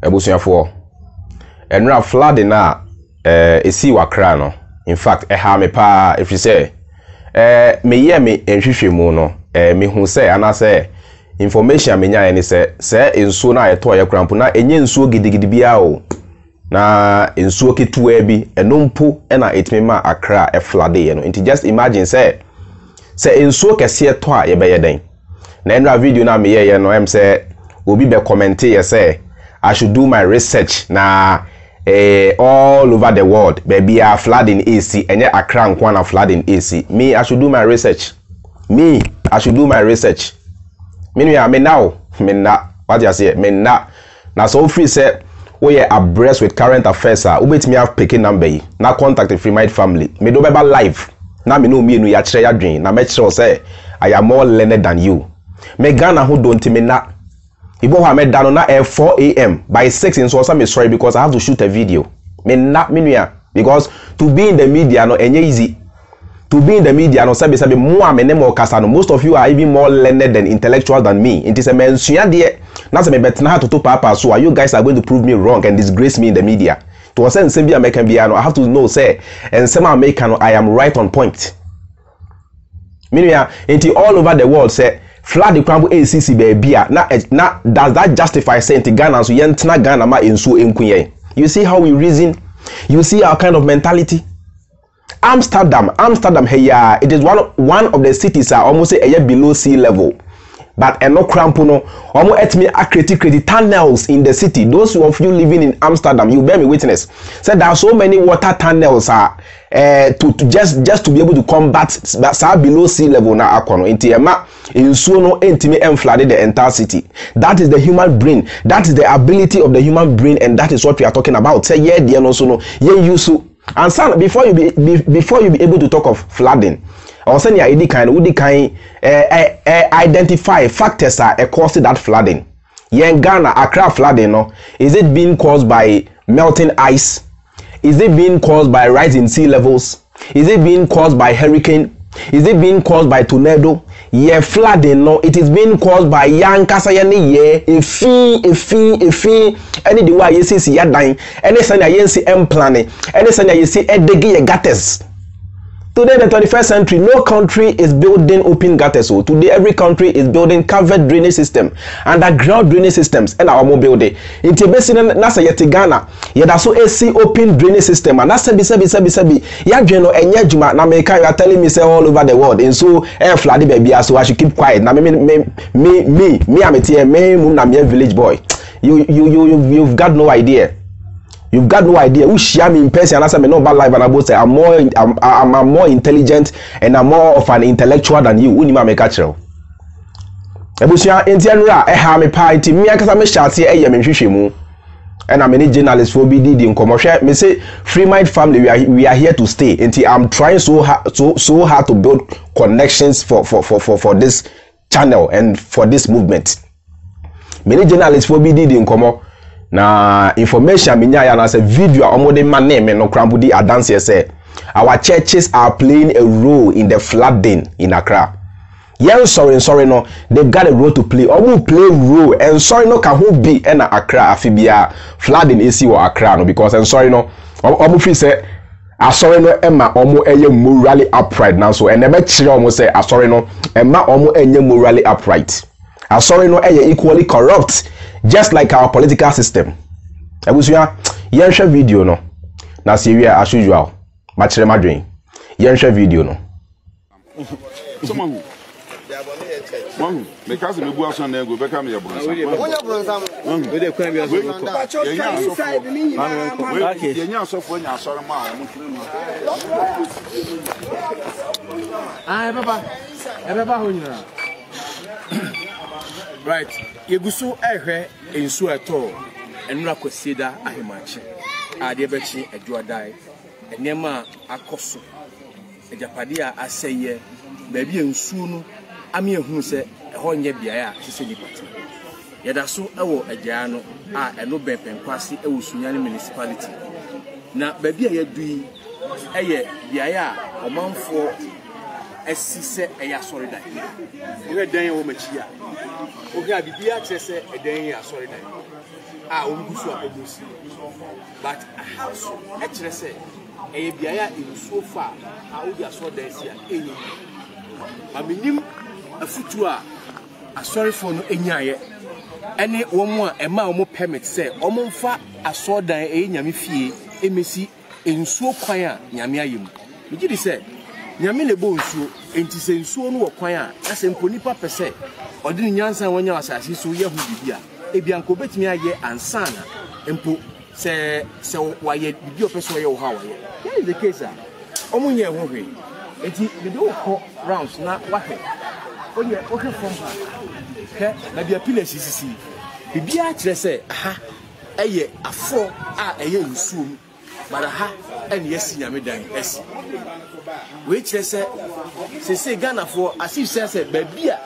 ebusuafo enra flooding na esi wakra no in fact ha me pa if you say me ye me enhwehwemu no me hu say ana say information me nya ene say ensuo na yeto ye krampo na enye ensuo gidigidi bia o na ensuo ketua bi enompo na etmema akra flooding ye no nti just imagine say ensuo kese to a ye be yeden na enra video na me ye no em say obi be comment ye say I should do my research na all over the world baby are flooding AC and yet Accra nkwana flooding AC. Me I should do my research. Me I should do my research. Me now what you say me na so free say we are abreast with current affairs ah ubet me have picking number na contact the Free Mind family me do beba live na me no me nu ya kire ya dwen na me kire say I am more learned than you me Ghana who don't me na Ibo ha me dano na 4 a.m. by 6 in so I'm sorry because I have to shoot a video. Me not minua because to be in the media no enye easy. To be in the media no sabi mo amene mo kasa no most of you are even more learned and intellectual than me. It is a mensua de na se me betna to papa so you guys are going to prove me wrong and disgrace me in the media. To say nsem bi American bia no I have to know say nsem American I am right on point. Minua into all over the world say flood the crumble ACC baby na does that justify saying to Ghana so yentna Ghana ma enso enkunye. You see how we reason, you see our kind of mentality. Amsterdam hey it is one of the cities are almost a year below sea level, but no crampo no almost at me create tunnels in the city. Those of you living in Amsterdam, you bear me witness, said there are so many water tunnels to just to be able to combat below sea level na akono inti ema ensuo no entimi flooded the entire city. That is the human brain, that is the ability of the human brain, and that is what we are talking about. Say yeah dear no so no ye use and son before you be able to talk of flooding or say ya would identify factors are causing that flooding. Yen Ghana Accra flooding no is it being caused by melting ice? Is it being caused by rising sea levels? Is it being caused by hurricane? Is it being caused by tornado? Yeah, flooding no, it is being caused by young kasayani yeah, a any the way you see ya dying, any sign you see planning, any sign you see edegi gutters. Today, the 21st century, no country is building open gutters. So today, every country is building covered drainage system, underground drainage systems, and our mobile day. In Tibet, nasa yeti Ghana, yada so AC open drainage system, and nasa bisabi. Ya jeno enye juma na America. You are telling me say all over the world, and so air flooded baby. So I should keep quiet. Na me I'm a tia me na me village boy. You've got no idea. You've got no idea. Who share me in person and I say me no bad life and I both say I'm more intelligent and I'm more of an intellectual than you. Uni ma me catch you. Ebusia entianra ha me pa nti me akasa me shate eye me hwehwemu. And I'm any journalist for BD in commercial. Me say Free Mind family we are here to stay. Nti I'm trying so hard to build connections for this channel and for this movement. Many journalists for BD in commercial. Na information minya ya na say video omode mane me no krambudi adance say our churches are playing a role in the flooding in Accra. Yeah, sorry no, they've got a role to play. Omo play role and sorry no can who be na Accra afibia flooding is or Accra no because and sorry no omo free say asori no emma omo eye morally upright now so and never chire omo say asori no emma omo enye morally upright. Asori no eye equally corrupt. Just like our political system. Ebusuya, yensha video no. Na serious as usual. Machire madwen. Yensha video no. Someone who because me bu aso na go beka me yabronsa. Onya bronsa. We dey kwan bi aso. Yenya asofo nya asore ma o mutune no. Ah, baba ho nyina. Right. Yegusu ehwe ensu eto enura kwesieda ahemachi. Ade bechi adwadai. Enema akoso. Ejapade a aseye baabi ensu no ame ehunu se eho nye bia a sese nipati. Yeda so ewo agya no a eno benpenkwase ewo Sunyani municipality. Na baabi a yadui eye bia a omanfo esise eya sori dai. We dan wo machi a okay bibia kyerɛ sɛ ɛdan yi asɔre dan a omugusu a omusi but a house ɛkyerɛ sɛ ɛyɛ biaya nsuo fa a wodi asɔre dan si a ɛnyi aminim afutu a asɔre fo no enyaayɛ ɛne wɔn a ɛma wɔn permit sɛ wɔn mfa asɔre dan ɛyɛ nyame fie emesi nsuo kwan a nyame ayɛ mu megye di sɛ nyame le bo nsuo enti sɛ nsuo no wɔ kwan a asɛ mpo nipa pɛ sɛ ɔde ne nyansa wɔnya asase so yɛ hu bibia ebianko betumi ayɛ ansana mpo sɛ wayɛ bibi opɛ so yɛ wo ha wayɛ that is the case a ɔmo nyɛ ho hwɛ enti de do kɔ rounds na wahɛ ɔyɛ ɔhwɛ from ha hɛ na bia pillars sisi bibia kyerɛ sɛ aha ɛyɛ afɔ a ɛyɛ nsuo mu bara ha ɛne yɛsi nyame dan ɛsi we kyerɛ sɛ sɛ Ghana for asif sɛ baabi a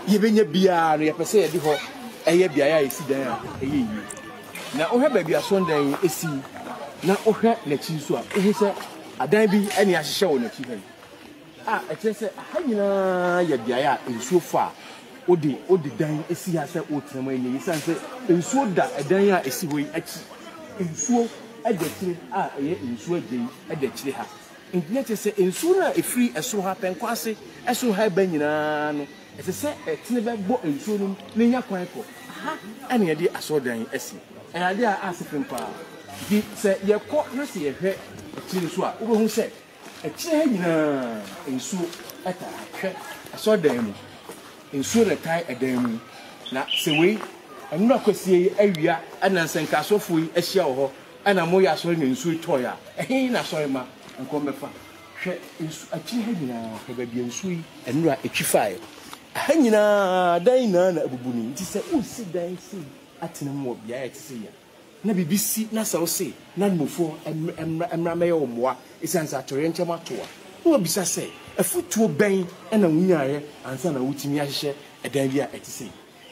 yɛbɛnya biara no yɛpɛ sɛ yɛde hɔ ɛyɛ biaya a yɛsi dan a ɛyɛ yie na wohwɛ baabi asɔn dan ɛsi na wohwɛ n'akyi so a wohu sɛ adan bi ɛne ahyehyɛ wɔ n'akyi hɛ a ɛkyerɛ sɛ aha nyinaa yɛ biaya a nsuo fa a wode dan ɛsi ha sɛ wotena mu ɛnyɛ yɛsiane sɛ nsuo da ɛdan a ɛsi hɔ yi akyi nsuo ɛda kyire a ɛyɛ nsuo agye yi ɛda kyire ha ntina kyerɛ sɛ nsuo no a ɛfiri ɛso ha pɛnkɔ ase ɛso ha ɛba nyinaa no ɛsɛ sɛ ɛtene bɛbɔ nsuo no ne nya kwan kɔ aha ɛne yɛde asɔredan asi ɛyɛ ade a asefem paa nti sɛ yɛkɔ na sɛ yɛhwɛ akyire so a wobɛhu sɛ akyire ha nyinaa nsuo ɛtaa hwɛ asɔredan mu nsuo na tae ɛdan mu na sɛ wei ɛnura kwasie yi awia ɛna nsɛnkaasɔfoɔ yi ahyia wɔ hɔ ɛna mo yɛ asɔre na nsuo tɔɔ a ɛhe na asɔre ma nkɔm bɛfa hwɛ nsuo akyire ha nyinaa hwɛ baabi nsuo yi ɛnura etwi faeɛ ha nyinaa dan nyinaa na abubu ne nti sɛ wosi dan si atena mu wɔ biara ɛte sɛ ya na bibi si na sɛ wo se na nmofo ɛmra mɛyɛ wɔ mmoa ɛsiane sɛ atɔreɛ nkyɛm ato a na wabisa sɛ afutuo bɛn ɛna wonyaeɛ ansa na wotumi ahyehyɛ ɛdan bi a ɛte sɛ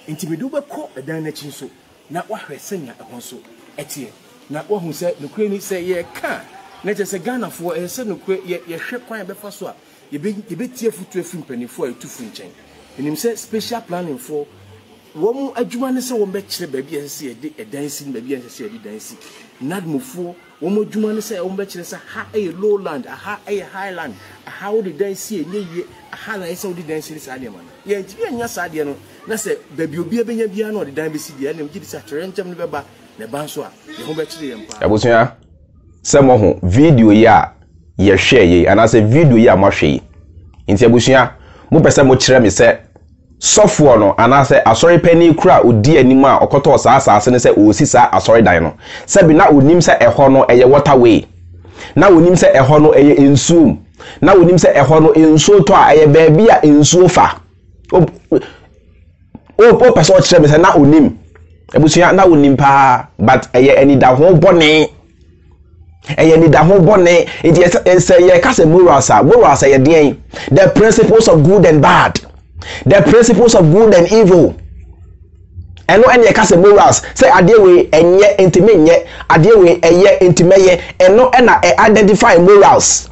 nti mede wobɛkɔ ɛdan no akyi nso na wahwɛ sɛnea ɛhɔ nso ɛteɛ na wahu sɛ nokura ni sɛ yɛka na kyerɛ sɛ Ghanafoɔ ɛyɛ sɛ nokura yɛhwɛ kwan bɛfa so a yɛbɛtie afutuo afiri mpanimfoɔ a ɛtufu nkyɛn enim sɛ special planning for wɔn adwuma ne sɛ wɔn bɛkyerɛ baabi a ɛsɛ sɛ yɛde ɛdan si baabi a ɛsɛ sɛ yɛde dan si nadmofoɔ wɔn adwuma ne sɛ wɔn bɛkyerɛ sɛ ha ɛyɛ lowland aha ɛyɛ highland aha wɔde dan si ɛnyɛ yie aha na ɛsɛ wɔde dan si ne saa deɛ ma no yɛn ti yɛn nya saa deɛ no na sɛ baabi obi abɛnya biara na ɔde dan bɛsi deɛ ɛnam gye de sɛ atɔrɛ nkyɛn no bɛba na ɛba nso a yɛn ho bɛkyerɛ yɛn paa. abusua sɛ mo ho video yi a yɛhwɛ yi anaasɛ video yi a mo ahwɛ yi nti abusua mo pɛ sɛ mo kyerɛ me sɛ sɔfoɔ no anaasɛ asɔre pani kura odi anim a ɔkɔtɔ saa asase ne sɛ osi saa asɔre dan no sɛ bi na onim sɛ ɛhɔ no ɛyɛ waterway na onim sɛ ɛhɔ no ɛyɛ nsuo na onim sɛ ɛhɔ no nsuo tɔ a ɛyɛ baabi a nsuo fa o pɛ sɛ ɔkyerɛ me sɛ na onim abusua na onim paa but ɛyɛ anida ho bɔne ɛyɛ anida ho bɔne nti ɛsɛ yɛ kasa morals ɛyɛ deɛn the principles of good and bad. The principles of good and evil. And no any case morals say adewe enye intime nye adewe eye intime ye and no na identify morals.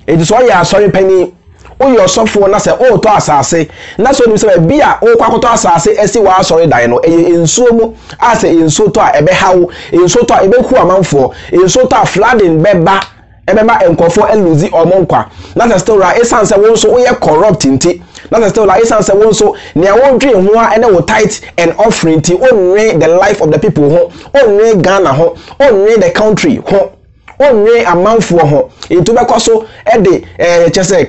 It is why you are sorry penny o your sofo na say o to asase na so nim say bi a o kwakoto asase esi wa sorry dan no eye ensuo mu ase ensuo to a ebe hawo ensuo to a ebe ku amanfo ensuo to a flooding beba ebema enkofo eluzi omonkwa na still ra esanse won so we corrupt nti na still la esanse won so nea won dwe ho a ene wo tithe and offering ti onwe the life of the people ho onwe Ghana ho onwe the country ho onwe amanfo ho etu bekoso e de chese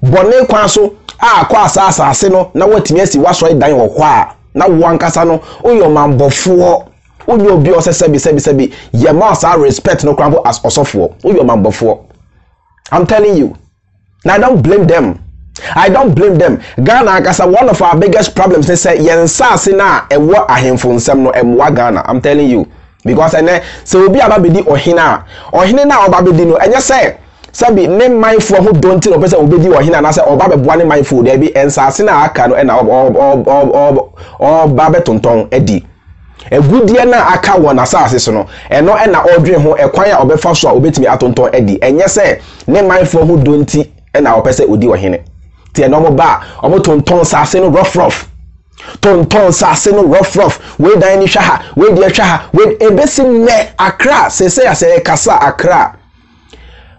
bone kwa so akwa asase no na watimi asi waso dan wo hɔ a na wo ankasa no oyo mambofo onye obi sebi ye must respect no crumble as osofo oyo mambofo. I'm telling you. Now I don't blame them. Ghana akasa one of our biggest problems they say yensase na ewo ahemfo nsem no emwa Ghana. I'm telling you because ene se obi ababedi ohine na obabedi no enye say sabi ne mindful who don't know person obedi ohine na say oba beboa ne mindful there be ensase na aka no na oba betonton edi egudie na aka won asase so no eno na odwe ho ekwan a obefa so a obetimi atonton edi enye se ne mindful who don't na opese odi ohine ti eno mo ba omo tonton sase no rough Tonton sase no rough we dan ni hwa ha we de hwa ha we ebesi me Accra say kasa Accra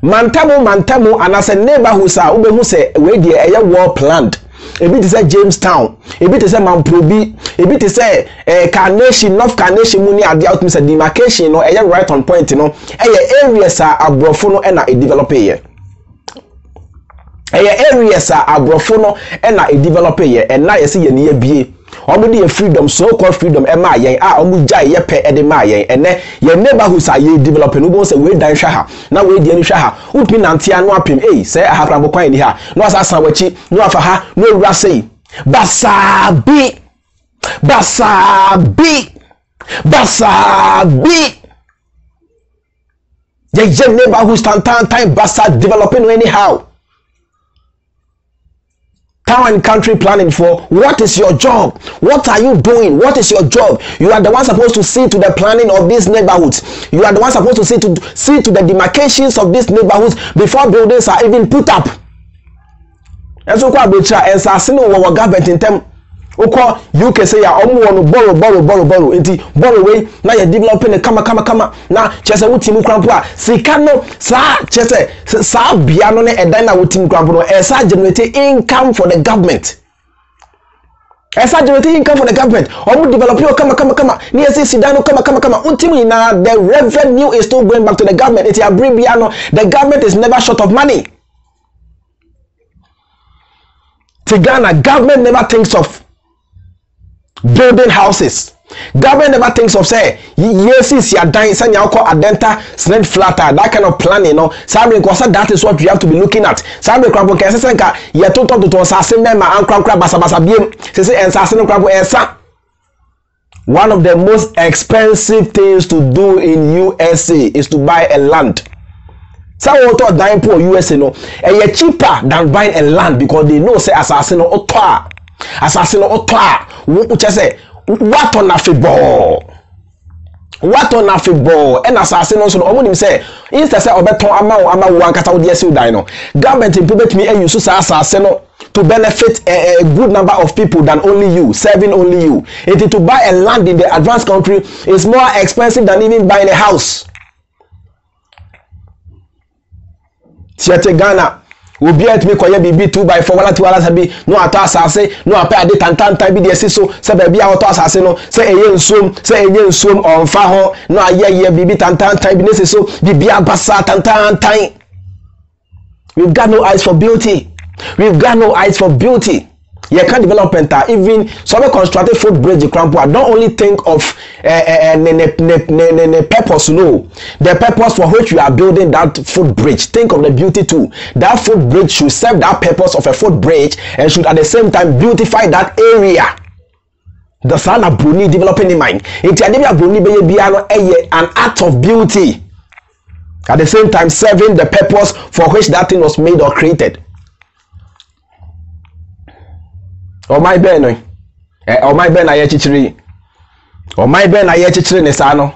mantamu anase neighborhood sa ubehu say we de eye war planned ebi te say Jamestown ebi te say Mamprobi ebi te say Carnation North Carnation mu ni ade out me say demarcation no eye right on point no eye areas a abrofo no na e develop here areas a abrofo no na e develop here and na yesi ye ne bie omudi ye freedom so called freedom e ma yen a omu jai ye pe e de ma yen ene ye neighborhoods a ye develop no bo say we dan hwa ha na we die ni hwa ha utmi nante anu apem say ahafra bo kwan ni ha no asasa wachi no afa ha no ewura say basabi ye neighborhoods time basa developing anyhow. Town and country planning for what is your job? What are you doing? What is your job? You are the one supposed to see to the planning of these neighborhoods. You are the one supposed to see to the demarcations of these neighborhoods before buildings are even put up. And so kwa betra and sasino wa government in term Oko UK say ya omu wonu borrow enti borrow way na ya developing kama na chese wuti mu krampo a sika no sa chese sa bia no ne edan na wuti mu krampo no esa generate income for the government. Omu develop yo kama ni ese sidano kama ultimately na the revenue is still going back to the government. Eti abribia no the government is never short of money. Ghana government never thinks of building houses. Government never thinks of say yes ya dan say nya call adenta cement flatter that kind of planning, you know. That is what we have to be looking at. Sabe kwabo ke say nka ye to sase mema ankra basa biem say ensase no kwabo ensa. One of the most expensive things to do in USA is to buy a land. Some water dying poor USA no cheaper than buying a land because they know say assassin or toa which say what on a football and assassin also no say instead say obeton ama wan kata wo dey die no government implement me use assassin to benefit a good number of people than only you, serving only you. It to buy a land in the advanced country is more expensive than even buying a house. Tiete Ghana will be at me koye bibi 2x4 wala tiwala sabi no ato asase no apɛ ade tantan bi de esi so se ba bia ato asase no se enye nsuom onfa ho no ayeye bibi tantan bi nesi so bibia basa tantan. We've got no eyes for beauty. You can development even some constructed footbridge crampo. Don't only think of purpose, no. The purpose for which you are building that footbridge. Think of the beauty too. That footbridge should serve that purpose of a footbridge and should at the same time beautify that area. The son of Bruni developing in mind. It's an act of beauty. At the same time serving the purpose for which that thing was made or created. Oh my ben na ye chichiri ne sa no.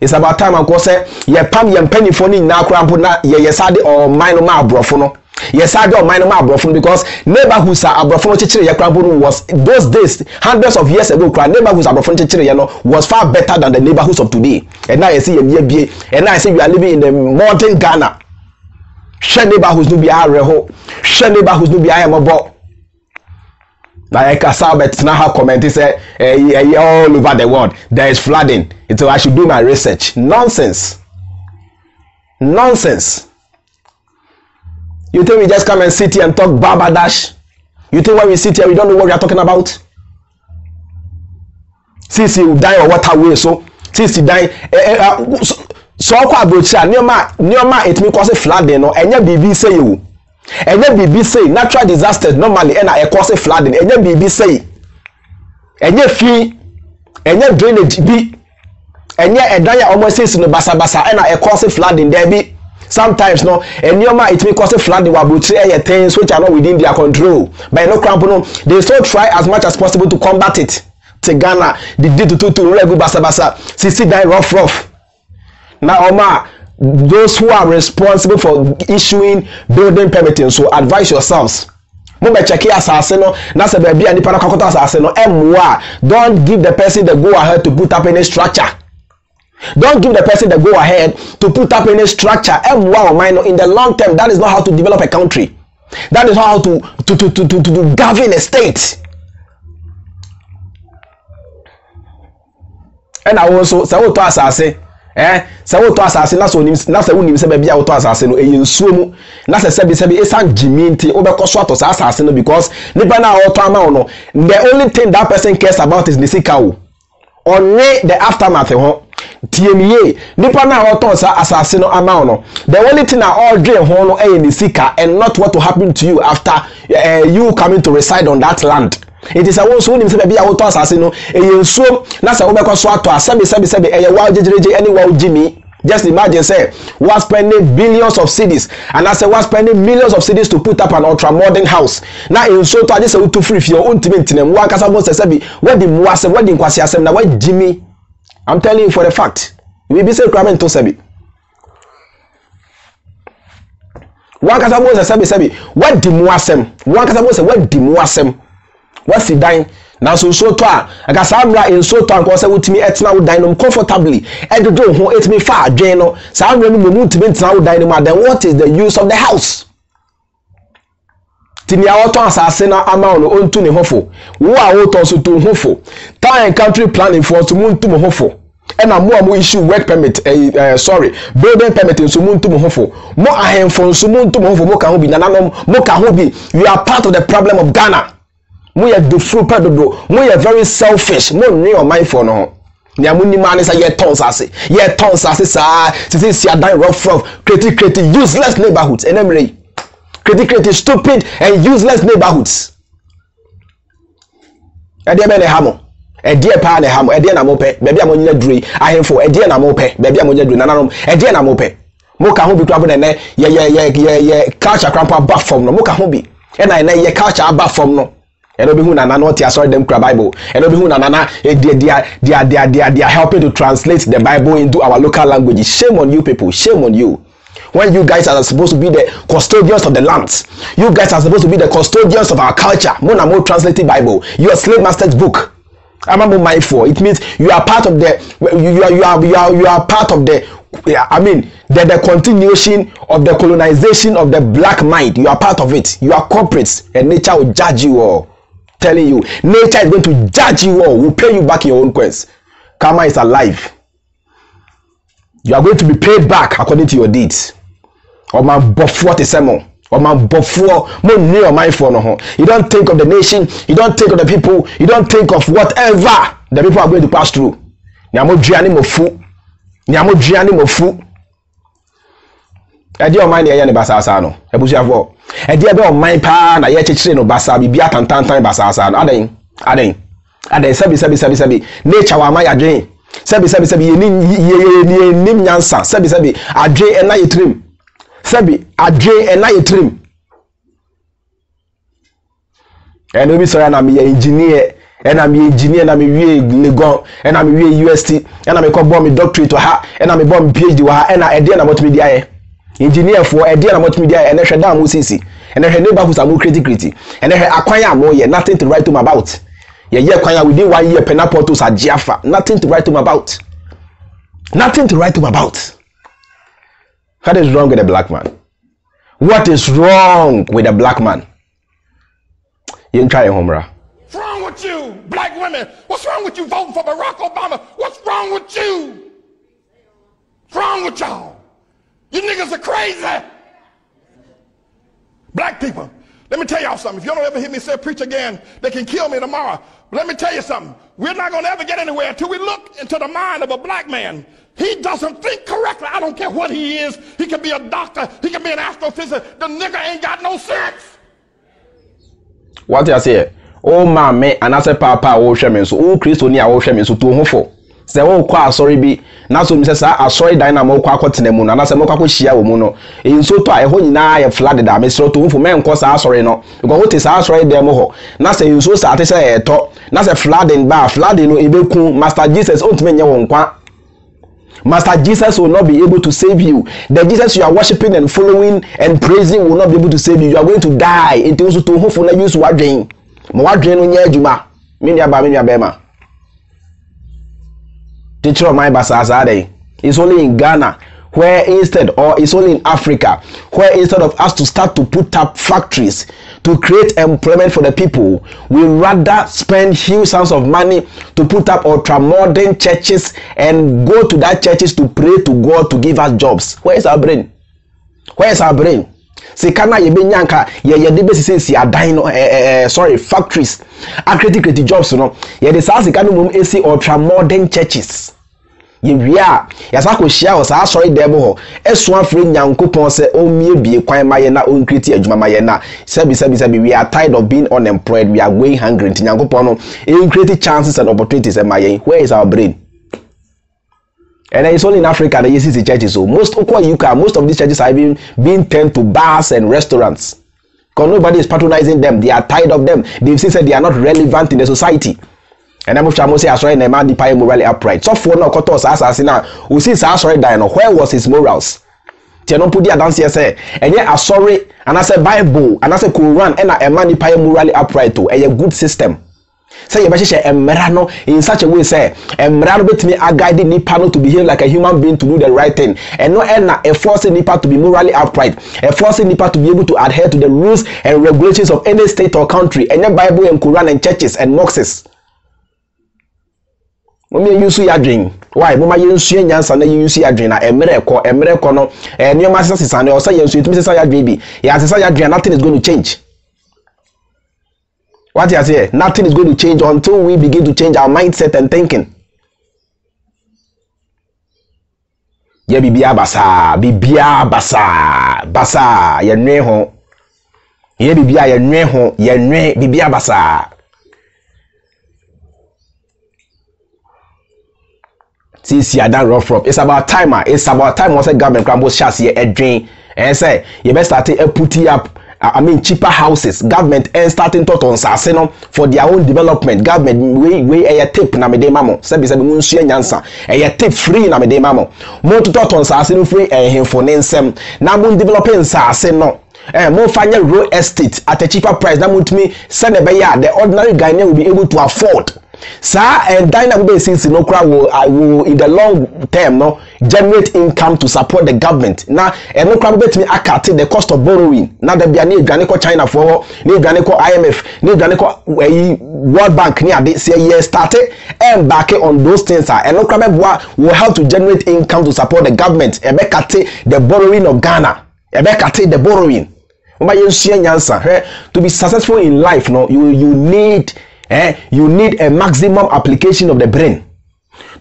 It's about time I go say ye pam ye mpanifo ni na akrampo na ye sade o man no ma abrofo no. Ye sade o man no ma abrofo because neighborhoods are abrofo no chichiri ye krampo no was those days hundreds of years ago neighborhoods abrofo no chichiri ye no was far better than the neighborhoods of today. And now you see ye bie and now I say we are living in the modern Ghana. Share neighborhoods no be areho. Share neighborhoods no be ayamabo. Like Kasabet now have commented say all over the world there is flooding. So I should do my research. Nonsense. You think we just come and sit here and talk babadash? You think when we sit here we don't know what we are talking about? Since you die or what way so since you die so kwa brocha nioma it me cause flooding no enya bibi say you. Enye bibi say natural disasters normally na e cause flooding. Enye bibi say enye fi enye drainage bi enye edan ya almost say no basa na e cause flooding there be sometimes no enyoma it may cause flooding wa butre things which are not within their control but no cramp no they still try as much as possible to combat it. To Ghana the did to regu basa sisi die rough now Oma those who are responsible for issuing building permitting, so advise yourselves mo be check asase no na se ba bia nipa na kwakoto asase no emwa. Don't give the person the go ahead to put up any structure. Don't give the person the go ahead to put up any structure. Emwa or minor in the long term. That is not how to develop a country. That is how to govern a state. And I also say what to asase say what to asase na so na say wonim say ba bia what to asase no eyensuo mu na say sebi esan jimi nti obekoso ato asase no because nipa na what to ama no the only thing that person cares about is the sikawo only the aftermath ho TMA nipa na what to asase no ama no the only thing na all dream ho no the sika and not what will happen to you after you coming to reside on that land. It is a one so nim say bia wo to asase no eyensuo na say wo bekoso ato asabe eye wa jejereje any wa ujimi. Just imagine say was spending billions of cedis and I say was spending millions of cedis to put up an ultra modern house. Now in so to just say to free for your own tinem wa kasa mo say be what the muase what the kwasi asem na wa jimi. I'm telling you for the fact. We be say requirement to say one kasa mo say what the muasem one kasa mo say what the muasem. What's the dying? Now so to aga samra in so to anko say wutimi etna wo dan no comfortably edodo ho etimi fa adwen no samra no mu timi etna wo dan no then what is the use of the house? Timi awoto asase na ama no ontu ne hofo wo a wo to so to hofo town and country planning for to muntu mo hofo and mo issue work permit building permit so muntu mo hofo mo ahemfo so muntu mo hofo mo ka ho bi nananom mo ka ho bi. You are part of the problem of Ghana. We are the fruit pedodo. We are very selfish. Mo ni o mind for no. Ni amuni man say ye tons ase. Ye tons ase sa. Say see dan rough create useless neighborhoods. Enemre. Create stupid and useless neighborhoods. Ade be ne hamo. Ade pa ne hamo. Ade na mo pe. Bebia mo nyina dure. Ahemfo ade na mo pe. Bebia mo nyina dure nananom. Ade na mo pe. Mo ka ho bi kwabo ne ye culture crampa back from no. Mo ka ho bi. E na ye culture back from no. And obi hu na na what sorry them Bible. And obi hu na they are helping to translate the Bible into our local language. Shame on you people. Shame on you. When you guys are supposed to be the custodians of the lands, you guys are supposed to be the custodians of our culture. More and more translated Bible. You are slave master's book. I'm not mindful. It means you are part of the. You are part of the. I mean the continuation of the colonization of the black mind. You are part of it. You are corporates, and nature will judge you all. Telling you, nature is going to judge you all, will pay you back in your own quest. Karma is alive. You are going to be paid back according to your deeds. Or man before the sermon. Or man before more near mind for no. You don't think of the nation, you don't think of the people, you don't think of whatever the people are going to pass through. Nyamo driani mofu. Nyamo driani mofu. Edi o mind ye ne basasa no. Ebusuafo. Edi ebe o mind pa na ye chechire no basa bibia tantantan basasa no. Aden sebi nature wa ma yadwen. Sebi ye nim nyansa. Sebi adwen ena yetrim. Sebi adwen ena yetrim. Eno bi so ya na me engineer and I'm engineer and I'm Legon and I'm UST and I'm a bomb doctorate to her and I'm a bomb PhD to her and I did about media engineer for a deal about media and I shut down Musisi and I neighborhoods are more criticality and I acquire more nothing to write to him about. Yeah, acquire within 1 year penaportos at Jaffa, nothing to write to him about. Nothing to write to him about. What is wrong with a black man? What is wrong with a black man? You can try a homera. What's wrong with you, black women? What's wrong with you voting for Barack Obama? What's wrong with you? What's wrong with y'all? You niggas are crazy. Black people, let me tell y'all something. If you don't ever hear me say preach again, they can kill me tomorrow. But let me tell you something. We're not going to ever get anywhere until we look into the mind of a black man. He doesn't think correctly. I don't care what he is. He can be a doctor. He can be an astrophysicist. The nigga ain't got no sense. What you say? Oh mama, and I say papa wo hwe me so o Kristo ni a wo hwe me so to ho fo se wo kwa asori bi na so mi se sa asori dan na mo kwa akotena mu na se mo kwa hia wo mu no enso to a ho nyina ya flood da me so to ho fo me nko sa asori no because what is asori dem ho na se enso sa ate se eto na se flooding ba flooding no ebeku Master Jesus ontime nye wo nkwa Master Jesus will not be able to save you. The Jesus you are worshiping and following and praising will not be able to save you. You are going to die. It also to hope for na use wadwen. Ma wadwen no nya adwuma. Me nua ba me nua bema. Teacher of my basazade. It's only in Ghana where instead, or it's only in Africa, where instead of us to start to put up factories to create employment for the people, we rather spend huge sums of money to put up ultra-modern churches and go to that churches to pray to God to give us jobs. Where is our brain? Where is our brain? Sekana yebe nyanka ye de besi si adan no factories create jobs no ye de sa sekana mum esi ultra-modern churches. Yewia yasa ko hia o sa sorry debo ho esu afre nyankopon se o mie bie kwan maye na on create adwuma maye na sabi we are tired of being unemployed, we are going hungry. Nyankopon no e create chances and opportunities maye. Where is our brain? And it's only in Africa that you see the churches. So most of these churches are even being turned to bars and restaurants because nobody is patronizing them. They are tired of them. They've said they are not relevant in the society. And I'm say sorry, and man the morally upright. So for no kotos assassina, who sees sorry dying. Where was his morals? Tiano put the dance here say, and yet sorry, and I say Bible, and I say Quran, and a man the morally upright to a good system. Say you better emrano in such a way say emrano bet me a guide nipa to behave like a human being to do the right thing, and no a forcing nipa to be morally upright, a forcing nipa to be able to adhere to the rules and regulations of any state or country, and the Bible and Quran and churches and mosques. Mama use ya drink. Why? Mama use ya nyansa na use ya drink na emre ko no nyoma sesa na o say use itumi sesa ya drink bi. Ya sesa ya drink, nothing is going to change. What you say? Nothing is going to change until we begin to change our mindset and thinking. Yeah, bibia basa ye nwe ho. Yeah, bibia ye nwe ho, ye nwe bibia basa. See, I done rough. It's about time. It's about time once a government crumbles chassis a drain and say you best start putting up cheaper houses. Government and starting to on Saseno for their own development. Government we a tip na me de mamo. Sebi munshia nyansa. A tip free na me de mamo. More to talk on Saseno free and for nensem. Na mun developing Saseno. More final real estate at a cheaper price. That would me send a the ordinary Ghanaian will be able to afford. Sir, and dynamic basis in Okra will in the long term generate income to support the government. Now, and Okra bet me akate the cost of borrowing. Now there be a need Ghanaian China for need Ghanaian IMF, need Ghanaian World Bank near this year started and back on those things. And Okra will help to generate income to support the government. Ebekate the borrowing of Ghana. Ebekate the borrowing. To be successful in life, you need a maximum application of the brain.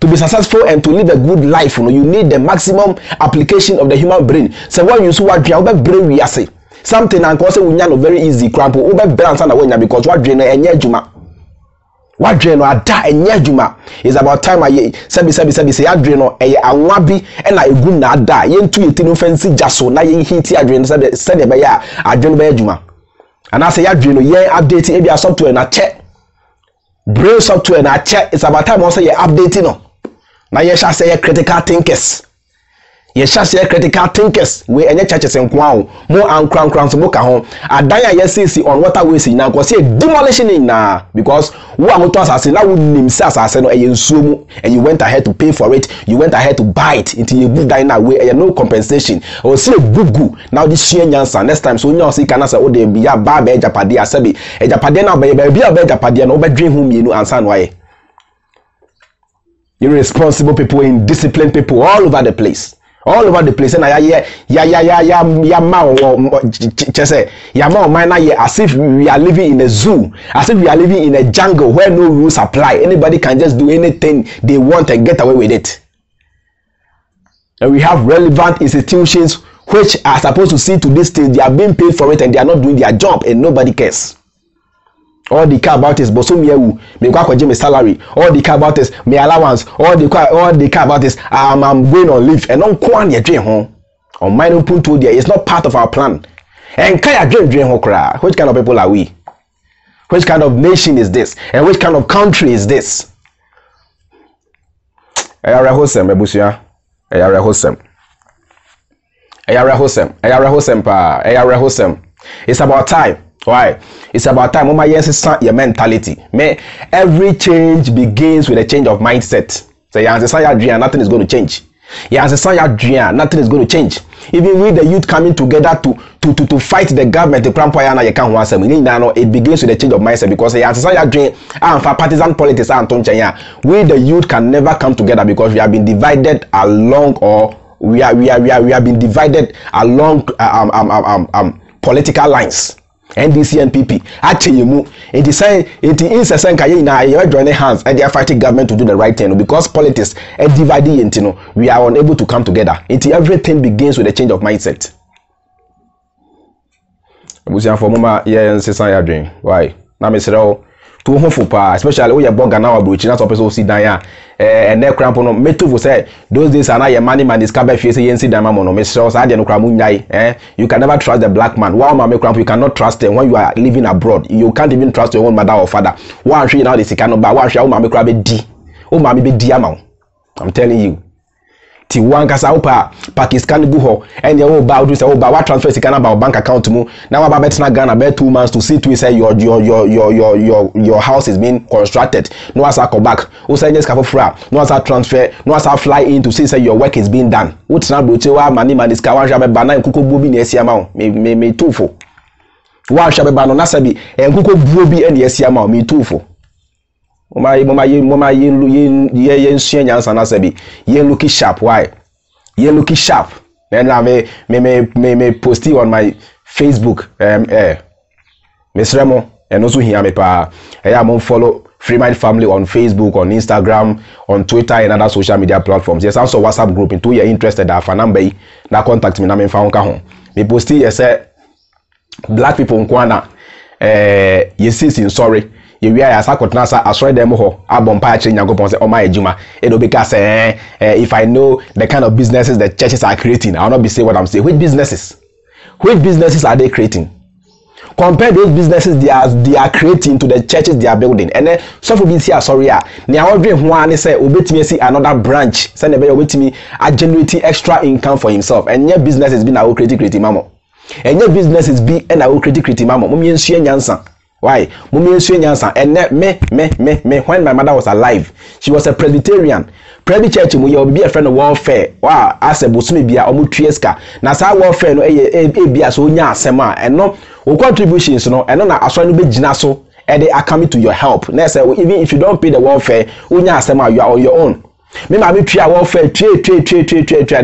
To be successful and to live a good life, you need the maximum application of the human brain. So when you see what brain we say something and cause we know very easy crampo over balance and because what drain and juma. What drain or da and juma is about time I sabi say adreno a wabi and I good na da yen to it offensive just so na yen hit adreno said by ya adreno juma. And I say adreno yeah update maybe a software na check. Brain software na check. It's about time also you updating no. Now you shall say critical thinkers. You shall say critical thinkers. We any churches in Kwao more and crown so boka home. Adaya yes on waterways now because say demolition in na because who are to assassin now would name assassin no and you went ahead to pay for it. You went ahead to buy it until you book that way and no compensation. Or say bugu now this year nyansa next time so you see can say oh they be ya ba be japade asabi e japade na be japade no be dream home you answer why. Irresponsible people, indisciplined people all over the place. All over the place, and as if we are living in a zoo, as if we are living in a jungle where no rules apply. Anybody can just do anything they want and get away with it. And we have relevant institutions which are supposed to see to this thing. They are being paid for it and they are not doing their job, and nobody cares. All they care about is bosomieu, me kwa my salary. All they care about is my allowance. All they care about is I'm going on leave. And on kwan ye dream home. On mine open to there. It's not part of our plan. And kaya dream hokra. Which kind of people are we? Which kind of nation is this? And which kind of country is this? Eyare hosem. It's about time. Why? It's about time. Mama, yes, your mentality. Every change begins with a change of mindset. So nothing is going to change. Nothing is going to change. Even with the youth coming together to fight the government, it begins with a change of mindset because for partisan politics, we the youth can never come together because we have been divided along, or we have been divided along political lines. NDC and PP actually it is saying it is a sense you joining hands and they are fighting government to do the right thing because politics are divided, we are unable to come together. Everything begins with a change of mindset. Why? Now Mr. To home especially when you born now abroad, not supposed to sit down and that cramp on me too say those days are not your money man discover if you say yensi dama mono Mr. I don't cram you can never trust the black man. Wow, mama cramp, you cannot trust them when you are living abroad. You can't even trust your own mother or father. One show you now this cannot buy one show mama cramp D. Oh mama be D amount. I'm telling you. Ti wankasa upa Pakistan go ho and you ba do say what transfer sika na ba bank account mu na wa ba betina Ghana be 2 months to see to say your house is being constructed. No asa come back. O say just ka for no asa transfer, no asa fly in to see say your work is being done. Utina broche wa mani ska wan sha be ba na nkuko buo bi na esia ma o me tufo. Wan sha be ba no na sabi nkuko buo bi na esia ma o me tufo. Mama yen looking sharp. Why? Yen looking sharp. Then I may post it on my Facebook. Miss Remo and also here me pa. I am follow Free Mind Family on Facebook, on Instagram, on Twitter and other social media platforms. Yes, also WhatsApp group. Into you're interested, that number na contact me na me found ka home. Me post it say black people nkwana yes in sorry. You are as I could answer, I saw them ho, Abon Patching Yankopon say, oh my Juma. It'll be because if I know the kind of businesses the churches are creating, I'll not be saying what I'm saying. Which businesses are they creating? Compare those businesses they are creating to the churches they are building. And then some of these here, sorry, now one say obey me see another branch, send a way to me are generating extra income for himself. And your business has been our creative mamo. And your business is be and our creative mamo. Mummy and Yansan. Why? Mummy and me when my mother was alive, she was a Presbyterian. Presby church will be a friend of warfare. Wow, as a busumi bia omu trieska. Na sa warfare no bia so nya asema and no contributions no and no na aswa no be gina so and they are coming to your help. Na say even if you don't pay the warfare, unya asema you are on your own. Me ma me tria warfare trade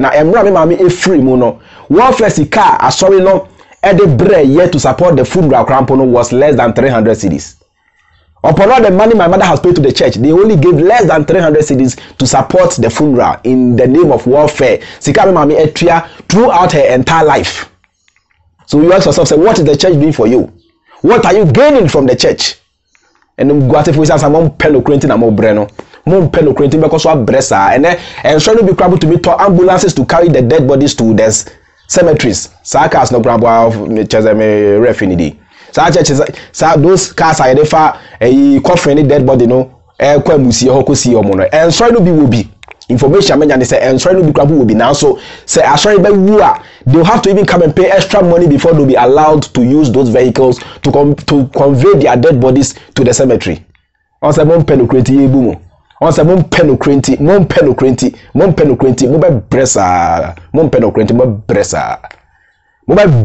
na emra me ma me free mu no. Warfare sika asori no the bread yet to support the funeral crampono was less than 300 cedis. Upon all the money my mother has paid to the church, they only gave less than 300 cedis to support the funeral in the name of warfare. Sikami Mami Etria throughout her entire life. So you ask yourself, say, what is the church doing for you? What are you gaining from the church? And then go at for some pelo crentin and more breno. Mon pelo crentin because what bressa and trying to be crumbled to be to ambulances to carry the dead bodies to this cemeteries. Sakas no grab of Chesame refinity. Sa those cars are there for a coffin dead body no musi hokusi omono. And sorry no be will be information men say and sorry no be crab will be now. So say sorry by they'll have to even come and pay extra money before they'll be allowed to use those vehicles to convey their dead bodies to the cemetery. On se mon penocreti ebumo. On se mon penocreti, mon penocreti, mo bressa, mon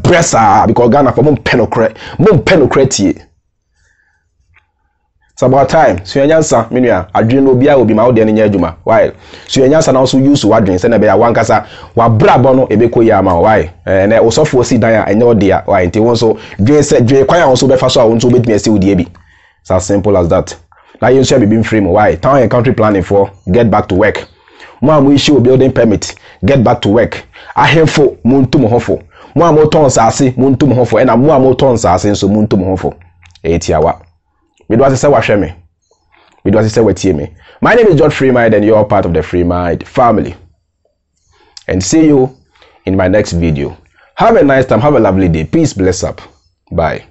bressa, because Ghana for mon penocreti. It's about time. So yansa, minua, adwene no bia obi ma wo de ne nya adwuma. Why? So yansa na also use wadwene se na be ya wankasa wa brabo no ebeko ya ma. Why? Na osofo si dan a enye odea. Why? Nti won so dwe se dwe kwan a won so be fa so a won so betimi ase odie bi. It's as simple as that. Now you shall be being free. Why? Town and country planning for get back to work. Mo we issue building permit, get back to work. Ahemfo muntu mo hofo. Mo amoton sase muntu mo hofo. Na mo amoton sase so muntu mo hofo. Etiawa. Me do say wa hwe me. Me do say wetie me. My name is George Freemind and you're part of the Freemind family. And see you in my next video. Have a nice time. Have a lovely day. Peace, bless up. Bye.